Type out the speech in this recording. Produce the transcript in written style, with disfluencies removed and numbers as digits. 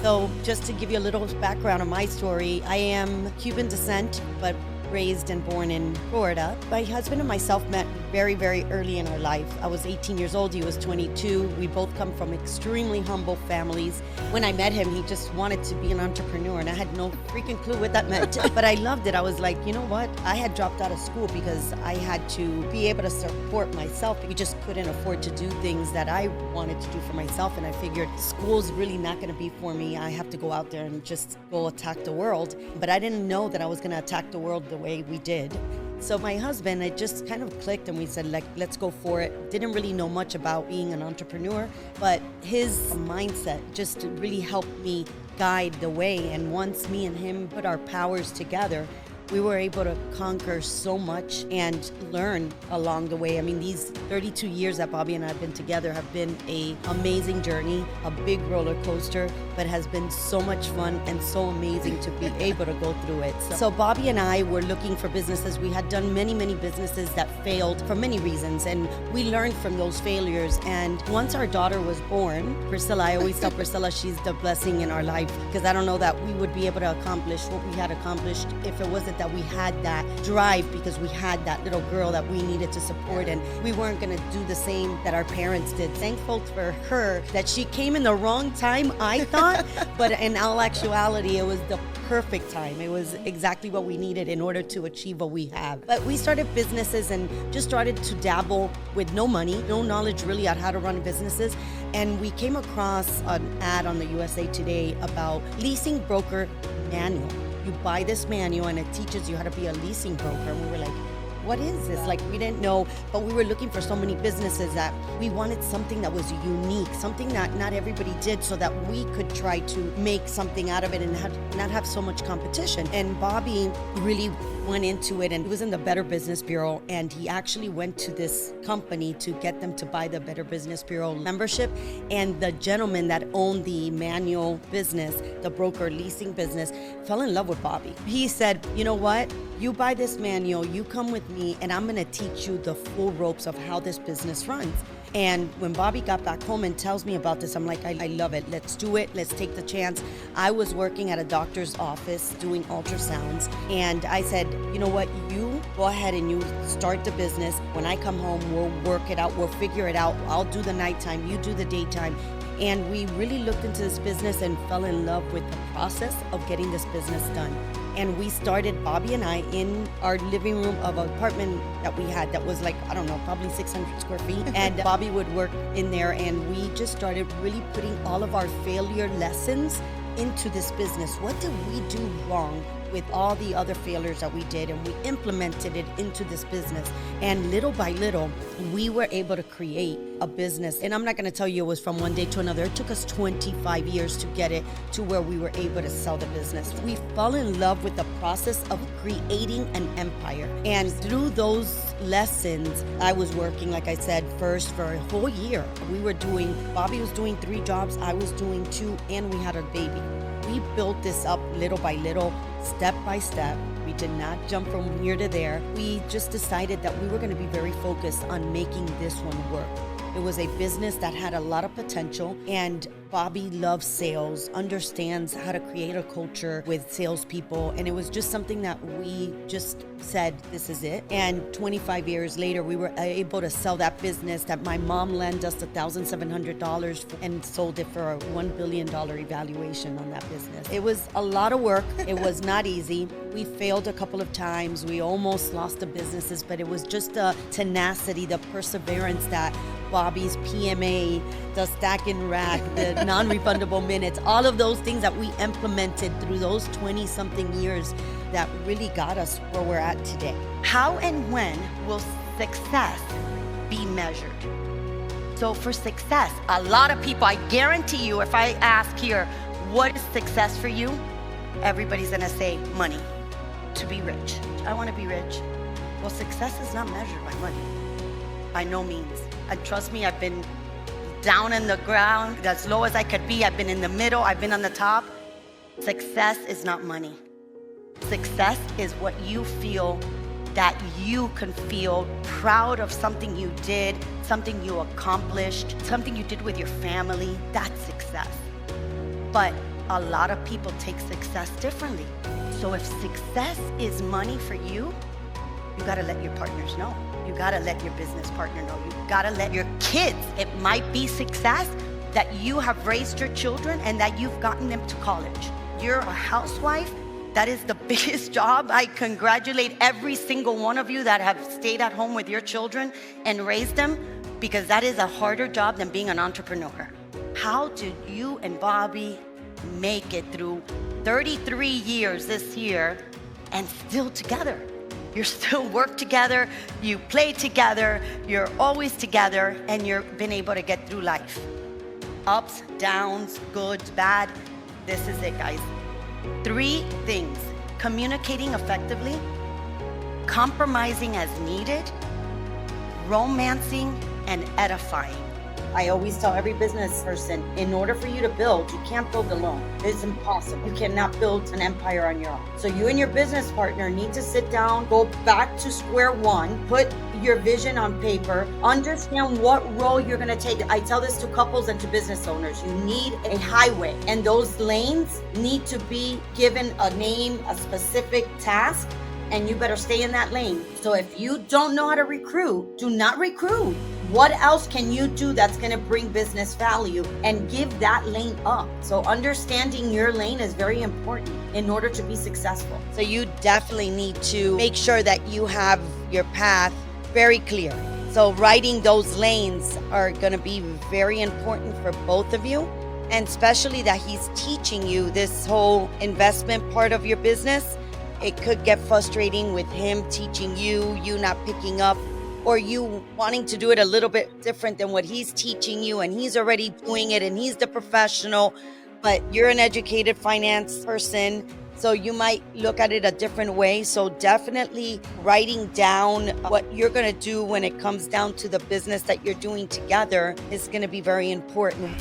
So just to give you a little background on my story, I am Cuban descent, but raised and born in Florida. My husband and myself met very, very early in our life. I was 18 years old, he was 22. We both come from extremely humble families. When I met him, he just wanted to be an entrepreneur, and I had no freaking clue what that meant. But I loved it. I was like, you know what? I had dropped out of school because I had to be able to support myself. We just couldn't afford to do things that I wanted to do for myself, and I figured school's really not going to be for me. I have to go out there and just go attack the world. But I didn't know that I was going to attack the world the way we did. So my husband, it just kind of clicked, and we said, like, let's go for it. Didn't really know much about being an entrepreneur, but his mindset just really helped me guide the way. And once me and him put our powers together, we were able to conquer so much and learn along the way. I mean, these 32 years that Bobby and I have been together have been an amazing journey, a big roller coaster, but has been so much fun and so amazing to be able to go through it. So Bobby and I were looking for businesses. We had done many, many businesses that failed for many reasons, and we learned from those failures. And once our daughter was born, Priscilla, I always tell Priscilla she's the blessing in our life, because I don't know that we would be able to accomplish what we had accomplished if it wasn't that we had that drive, because we had that little girl that we needed to support, and we weren't going to do the same that our parents did. Thankful for her that she came in the wrong time, I thought, but in all actuality, it was the perfect time. It was exactly what we needed in order to achieve what we have. But we started businesses and just started to dabble with no money, no knowledge really on how to run businesses. And we came across an ad on the USA Today about leasing broker manual. You buy this manual and it teaches you how to be a leasing broker. And we were like, what is this? Like, we didn't know, but we were looking for so many businesses that we wanted something that was unique, something that not everybody did, so that we could try to make something out of it and not have so much competition. And Bobby really went into it, and he was in the Better Business Bureau, and he actually went to this company to get them to buy the Better Business Bureau membership. And the gentleman that owned the manual business, the broker leasing business, fell in love with Bobby. He said, you know what? You buy this manual, you come with me, and I'm gonna teach you the full ropes of how this business runs. And when Bobby got back home and tells me about this, I'm like, I love it. Let's do it. Let's take the chance. I was working at a doctor's office doing ultrasounds. And I said, you know what? You go ahead and you start the business. When I come home, we'll work it out. We'll figure it out. I'll do the nighttime. You do the daytime. And we really looked into this business and fell in love with the process of getting this business done. And we started, Bobby and I, in our living room of an apartment that we had that was like, I don't know, probably 600 square feet. And Bobby would work in there, and we just started really putting all of our failure lessons into this business. What did we do wrong with all the other failures that we did? And we implemented it into this business. And little by little, we were able to create a business. And I'm not going to tell you it was from one day to another. It took us 25 years to get it to where we were able to sell the business. We fell in love with the process of creating an empire. And through those lessons, I was working, like I said, first for a whole year. Bobby was doing 3 jobs, I was doing 2, and we had a baby. We built this up little by little, step by step. We did not jump from here to there. We just decided that we were going to be very focused on making this one work. It was a business that had a lot of potential, and Bobby loves sales, understands how to create a culture with salespeople, and it was just something that we just said, this is it. And 25 years later, we were able to sell that business that my mom lent us $1,700 and sold it for a $1 billion evaluation on that business. It was a lot of work. It was not easy. We failed a couple of times. We almost lost the businesses, but it was just the tenacity, the perseverance that Bobby's PMA, the stack and rack, the non-refundable minutes, all of those things that we implemented through those 20-something years that really got us where we're at today. How and when will success be measured? So for success, a lot of people, I guarantee you, if I ask here, what is success for you? Everybody's gonna say money, to be rich. I wanna be rich. Well, success is not measured by money, by no means. And trust me, I've been down in the ground, as low as I could be. I've been in the middle, I've been on the top. Success is not money. Success is what you feel, that you can feel proud of something you did, something you accomplished, something you did with your family. That's success. But a lot of people take success differently. So if success is money for you, you gotta let your partners know. You gotta let your business partner know. You gotta let your kids. It might be success that you have raised your children and that you've gotten them to college. You're a housewife. That is the biggest job. I congratulate every single one of you that have stayed at home with your children and raised them, because that is a harder job than being an entrepreneur. How did you and Bobby make it through 33 years this year and still together? You still work together, you play together, you're always together, and you've been able to get through life. Ups, downs, good, bad. This is it, guys. 3 things: communicating effectively, compromising as needed, romancing, and edifying. I always tell every business person, in order for you to build, you can't build alone. It's impossible. You cannot build an empire on your own. So you and your business partner need to sit down, go back to square one, put your vision on paper, understand what role you're going to take. I tell this to couples and to business owners. You need a highway, and those lanes need to be given a name, a specific task, and you better stay in that lane. So if you don't know how to recruit, do not recruit. What else can you do that's going to bring business value, and give that lane up? So understanding your lane is very important in order to be successful. So you definitely need to make sure that you have your path very clear. So writing those lanes are going to be very important for both of you, and especially that he's teaching you this whole investment part of your business. It could get frustrating with him teaching you not picking up, or you wanting to do it a little bit different than what he's teaching you, and he's already doing it and he's the professional, but you're an educated finance person, so you might look at it a different way. So definitely writing down what you're going to do when it comes down to the business that you're doing together is going to be very important.